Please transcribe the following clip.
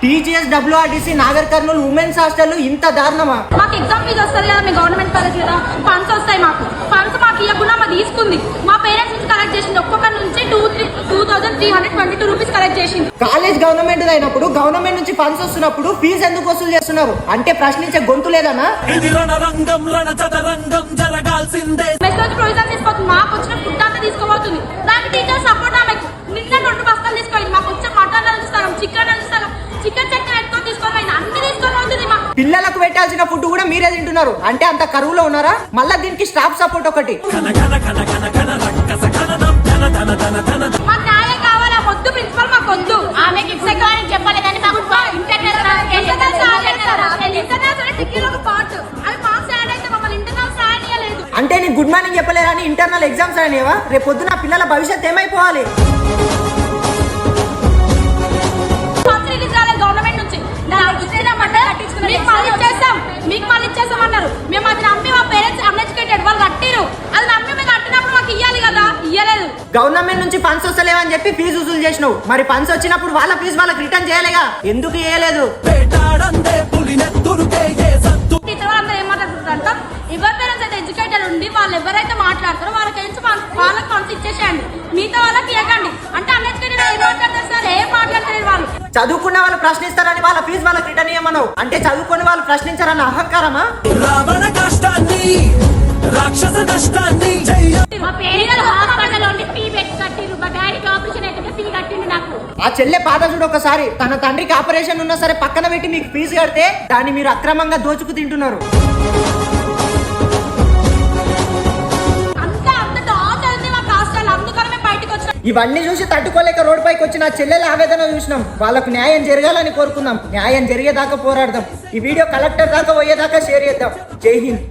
TGS WRTC Nagar Kurnool women's hostel ఇంత దారుణమా? మాకు ఎగ్జామ్ ఫీజు వస్తుంది కదా, మీ గవర్నమెంట్ కాలేజ్ కదా, ఫండ్స్ వస్తాయి. ఫండ్స్ మాకు ఇవ్వకుండా మాకు తీసుకుంది. మా పేరెంట్స్ నుంచి కలెక్ట్ చేసింది. ఒక్కొక్క నుంచి 2322 రూపీస్ కలెక్ట్ చేసింది. కాలేజ్ గవర్నమెంట్ అయినప్పుడు గవర్నమెంట్ నుంచి ఫండ్స్ వస్తున్నప్పుడు ఫీజు ఎందుకు వసూలు చేస్తున్నారు? అంటే ప్రశ్నించే గొంతు లేదనా? ప్రొవిజన్ తీసుకోవచ్చు. మాకు వచ్చిన ఫుడ్ అంతా తీసుకోబోతుంది. దానికి టీచర్ సపోర్ట్ ఆమెకు నిన్న 2 బస్తాలు తీసుకోవాలి. మాకు వచ్చే మటన్ అందిస్తాం, చికెన్ అందిస్తాం, చికెన్ చట్నీ పెట్టుకొని తీసుకోవాలి, అన్ని తీసుకొని అవుతుంది. పిల్లలకు పెట్టాల్సిన ఫుడ్ కూడా మీరే తింటున్నారు. అంటే అంత కరువులో ఉన్నారా? మళ్ళా దీనికి స్టాఫ్ సపోర్ట్ ఒకటి. మాకు న్యాయం కావాలా? వద్దు ప్రిన్సిపల్, మాకు వద్దు. ఆమెకి చెప్పలేదని అంటే నీకు గుడ్ మార్నింగ్ చెప్పలేదని ఇంటర్నల్ ఎగ్జామ్స్ అనేవా? రేపు పొద్దున పిల్లల భవిష్యత్ ఏమైపోవాలి? గవర్నమెంట్ నుంచి మీకు మళ్ళీ ఇచ్చేస్తామన్నారు. మేము అది నమ్మి మా పేరెంట్స్ అన్ఎడ్యుకేటెడ్ వాళ్ళు కట్టిరు. అది నమ్మి మేము కట్టినప్పుడు మాకు ఇవ్వాలి కదా, ఇవ్వలేదు. గవర్నమెంట్ నుంచి ఫండ్స్ వస్తలేవని చెప్పి ఫీజు వసూలు చేసినావు. మరి ఫండ్స్ వచ్చినప్పుడు వాళ్ళ ఫీజు వాళ్ళకి రిటర్న్ చేయలేగా? ఎందుకు చేయలేదు? ఏమంటారు, ఎవరి పేరెంట్స్ అయితే ఎడ్యుకేటెడ్ ఉండి వాళ్ళు ఎవరైతే మాట్లాడతారో వాళ్ళకి ఫండ్స్ ఇచ్చేసేయండి, మిగతా వాళ్ళకి ఇవ్వకండి. అంటే అన్ఎడ్యుకేటెడ్ ఏం మాట్లాడతారు సార్? ఏం మాట్లాడతారు వాళ్ళు? చదువుకున్న వాళ్ళు ప్రశ్నిస్తారని వాళ్ళ ఫీజు వాళ్ళకి రిటర్న్ ఇవ్వమన్నావు. అంటే చదువుకుని వాళ్ళు ప్రశ్నించారన్న అహంకారమా? ఆ చెల్లె పాత చూడు ఒకసారి. తన తండ్రికి ఆపరేషన్ ఉన్నా సరే పక్కన పెట్టి మీకు ఫీజు కడితే దాన్ని మీరు అక్రమంగా దోచుకు తింటున్నారు. ఇవన్నీ చూసి తట్టుకోలేక రోడ్ పైకి వచ్చిన చెల్లెల ఆవేదన చూసినాం. వాళ్ళకు న్యాయం జరగాలని కోరుకుందాం. న్యాయం జరిగేదాకా పోరాడదాం. ఈ వీడియో కలెక్టర్ దాకా పోయేదాకా షేర్ చేద్దాం. జై హింద్.